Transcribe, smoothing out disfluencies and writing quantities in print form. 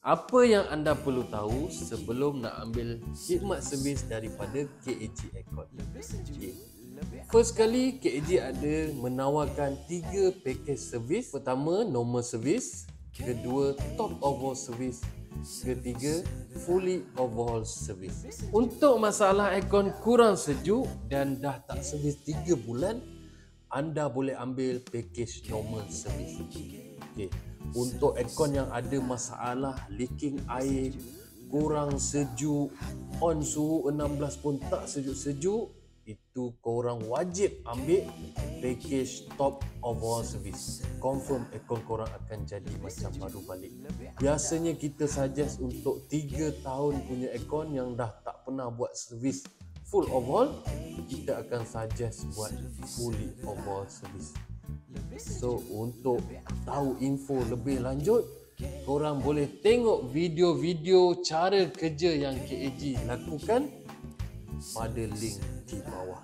Apa yang anda perlu tahu sebelum nak ambil khidmat servis daripada KAG Aircon? Okay. First kali, KAG ada menawarkan 3 package servis. Pertama, normal servis. Kedua, top overhaul servis. Ketiga, fully overhaul servis. Untuk masalah aircon kurang sejuk dan dah tak servis 3 bulan, anda boleh ambil package normal servis. Okay. Untuk aircon yang ada masalah leaking air, kurang sejuk, on suhu 16 pun tak sejuk-sejuk, itu korang wajib ambil package top overhaul service. Confirm aircon korang akan jadi macam baru balik. Biasanya kita suggest untuk 3 tahun punya aircon yang dah tak pernah buat servis full overhaul, kita akan suggest buat fully overhaul service. So untuk tahu info lebih lanjut, korang boleh tengok video-video cara kerja yang KAG lakukan pada link di bawah.